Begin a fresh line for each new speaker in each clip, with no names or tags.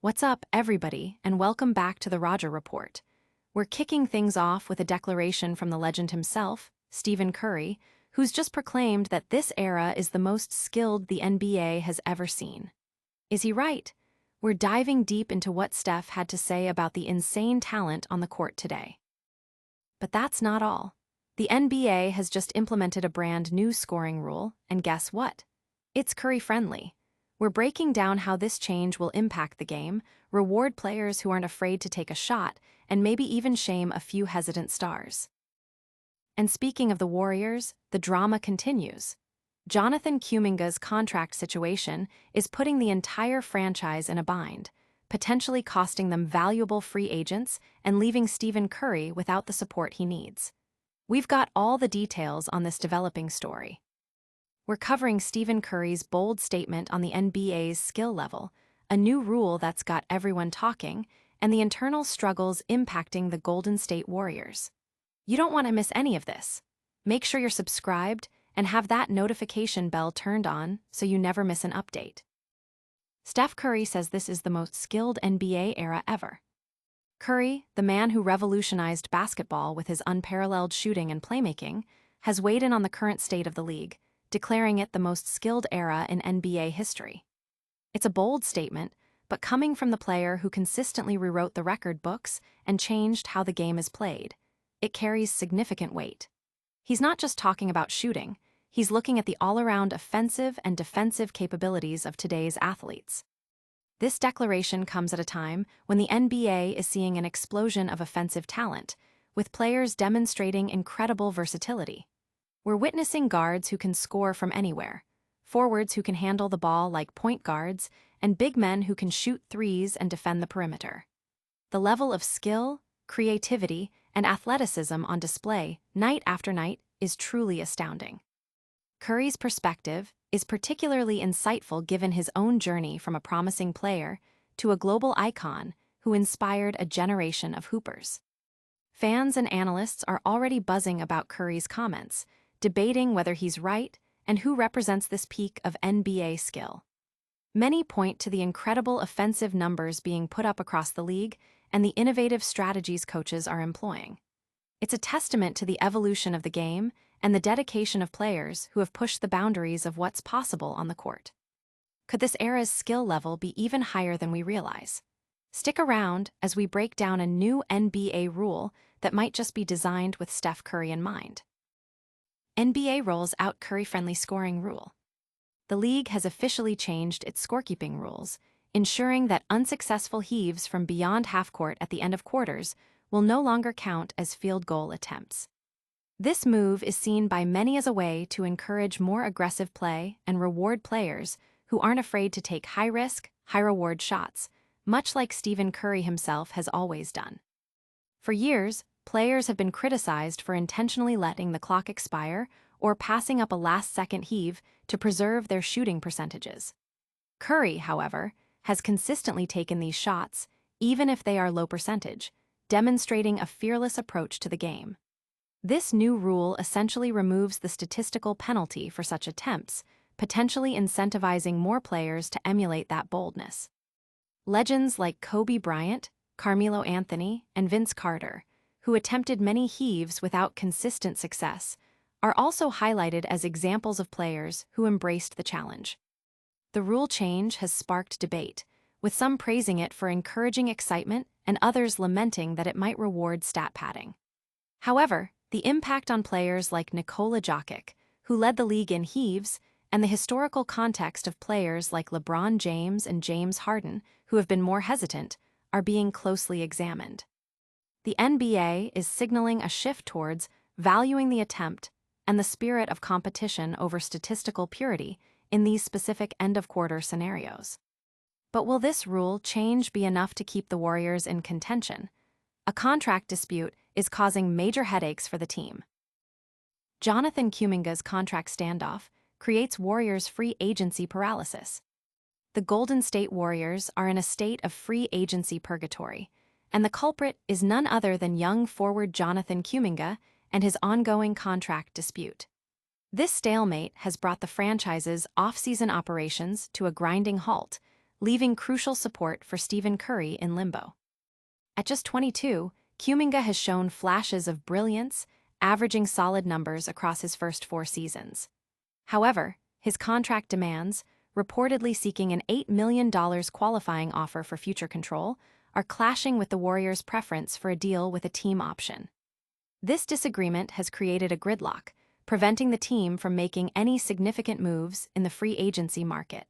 What's up, everybody, and welcome back to the Roger Report. We're kicking things off with a declaration from the legend himself, Stephen Curry, who's just proclaimed that this era is the most skilled the NBA has ever seen. Is he right? We're diving deep into what Steph had to say about the insane talent on the court today. But that's not all. The NBA has just implemented a brand new scoring rule, and guess what? It's Curry-friendly. We're breaking down how this change will impact the game, reward players who aren't afraid to take a shot, and maybe even shame a few hesitant stars. And speaking of the Warriors, the drama continues. Jonathan Kuminga's contract situation is putting the entire franchise in a bind, potentially costing them valuable free agents and leaving Stephen Curry without the support he needs. We've got all the details on this developing story. We're covering Stephen Curry's bold statement on the NBA's skill level, a new rule that's got everyone talking, and the internal struggles impacting the Golden State Warriors. You don't want to miss any of this. Make sure you're subscribed and have that notification bell turned on so you never miss an update. Steph Curry says this is the most skilled NBA era ever. Curry, the man who revolutionized basketball with his unparalleled shooting and playmaking, has weighed in on the current state of the league, declaring it the most skilled era in NBA history. It's a bold statement, but coming from the player who consistently rewrote the record books and changed how the game is played, it carries significant weight. He's not just talking about shooting, he's looking at the all-around offensive and defensive capabilities of today's athletes. This declaration comes at a time when the NBA is seeing an explosion of offensive talent, with players demonstrating incredible versatility. We're witnessing guards who can score from anywhere, forwards who can handle the ball like point guards, and big men who can shoot threes and defend the perimeter. The level of skill, creativity, and athleticism on display night after night is truly astounding. Curry's perspective is particularly insightful given his own journey from a promising player to a global icon who inspired a generation of hoopers. Fans and analysts are already buzzing about Curry's comments, debating whether he's right and who represents this peak of NBA skill. Many point to the incredible offensive numbers being put up across the league and the innovative strategies coaches are employing. It's a testament to the evolution of the game and the dedication of players who have pushed the boundaries of what's possible on the court. Could this era's skill level be even higher than we realize? Stick around as we break down a new NBA rule that might just be designed with Steph Curry in mind. NBA rolls out Curry-friendly scoring rule. The league has officially changed its scorekeeping rules, ensuring that unsuccessful heaves from beyond half-court at the end of quarters will no longer count as field goal attempts. This move is seen by many as a way to encourage more aggressive play and reward players who aren't afraid to take high-risk, high-reward shots, much like Stephen Curry himself has always done. For years, players have been criticized for intentionally letting the clock expire or passing up a last-second heave to preserve their shooting percentages. Curry, however, has consistently taken these shots, even if they are low percentage, demonstrating a fearless approach to the game. This new rule essentially removes the statistical penalty for such attempts, potentially incentivizing more players to emulate that boldness. Legends like Kobe Bryant, Carmelo Anthony, and Vince Carter, who attempted many heaves without consistent success, are also highlighted as examples of players who embraced the challenge. The rule change has sparked debate, with some praising it for encouraging excitement and others lamenting that it might reward stat padding. However, the impact on players like Nikola Jokic, who led the league in heaves, and the historical context of players like LeBron James and James Harden, who have been more hesitant, are being closely examined. The NBA is signaling a shift towards valuing the attempt and the spirit of competition over statistical purity in these specific end-of-quarter scenarios. But will this rule change be enough to keep the Warriors in contention? A contract dispute is causing major headaches for the team. Jonathan Kuminga's contract standoff creates Warriors' free agency paralysis. The Golden State Warriors are in a state of free agency purgatory, and the culprit is none other than young forward Jonathan Kuminga and his ongoing contract dispute. This stalemate has brought the franchise's off-season operations to a grinding halt, leaving crucial support for Stephen Curry in limbo. At just 22, Kuminga has shown flashes of brilliance, averaging solid numbers across his first 4 seasons. However, his contract demands, reportedly seeking an $8 million qualifying offer for future control, are clashing with the Warriors' preference for a deal with a team option. This disagreement has created a gridlock, preventing the team from making any significant moves in the free agency market.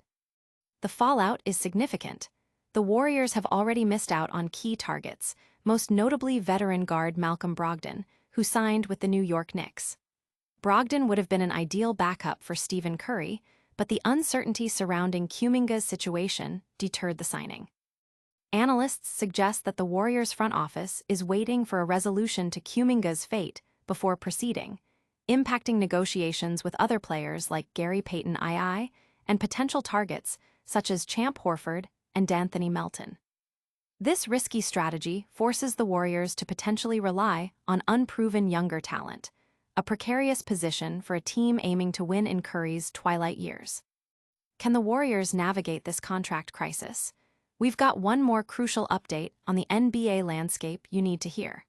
The fallout is significant. The Warriors have already missed out on key targets, most notably veteran guard Malcolm Brogdon, who signed with the New York Knicks. Brogdon would have been an ideal backup for Stephen Curry, but the uncertainty surrounding Kuminga's situation deterred the signing. Analysts suggest that the Warriors' front office is waiting for a resolution to Kuminga's fate before proceeding, impacting negotiations with other players like Gary Payton II and potential targets such as Champ Horford and D'Anthony Melton. This risky strategy forces the Warriors to potentially rely on unproven younger talent, a precarious position for a team aiming to win in Curry's twilight years. Can the Warriors navigate this contract crisis? We've got one more crucial update on the NBA landscape you need to hear.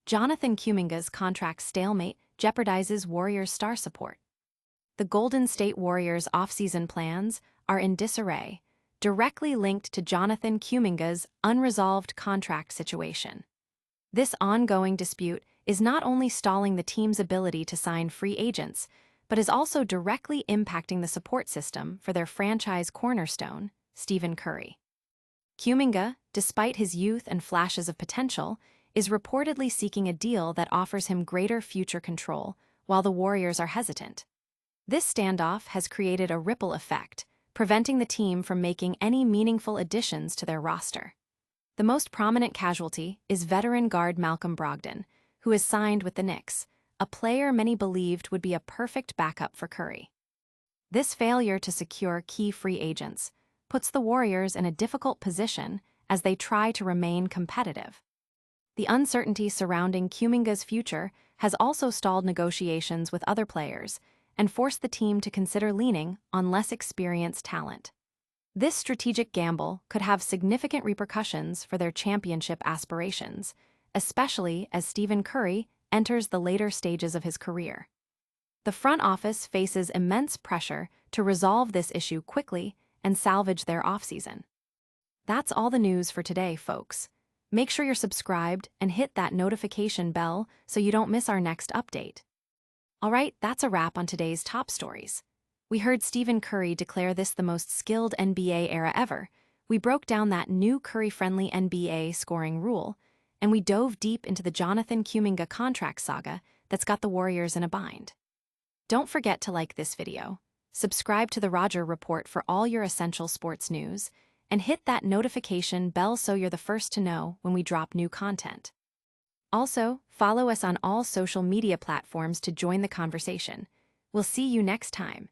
Jonathan Kuminga's contract stalemate jeopardizes Warriors' star support. The Golden State Warriors' offseason plans are in disarray, directly linked to Jonathan Kuminga's unresolved contract situation. This ongoing dispute is not only stalling the team's ability to sign free agents, but is also directly impacting the support system for their franchise cornerstone, Stephen Curry. Kuminga, despite his youth and flashes of potential, is reportedly seeking a deal that offers him greater future control, while the Warriors are hesitant. This standoff has created a ripple effect, preventing the team from making any meaningful additions to their roster. The most prominent casualty is veteran guard Malcolm Brogdon, who is signed with the Knicks, a player many believed would be a perfect backup for Curry. This failure to secure key free agents puts the Warriors in a difficult position as they try to remain competitive. The uncertainty surrounding Kuminga's future has also stalled negotiations with other players and forced the team to consider leaning on less experienced talent. This strategic gamble could have significant repercussions for their championship aspirations, especially as Stephen Curry enters the later stages of his career. The front office faces immense pressure to resolve this issue quickly and salvage their offseason. That's all the news for today, folks. Make sure you're subscribed and hit that notification bell so you don't miss our next update. Alright, that's a wrap on today's top stories. We heard Stephen Curry declare this the most skilled NBA era ever. We broke down that new Curry-friendly NBA scoring rule, and we dove deep into the Jonathan Kuminga contract saga that's got the Warriors in a bind. Don't forget to like this video, subscribe to the Roger Report for all your essential sports news, and hit that notification bell so you're the first to know when we drop new content. Also, follow us on all social media platforms to join the conversation. We'll see you next time.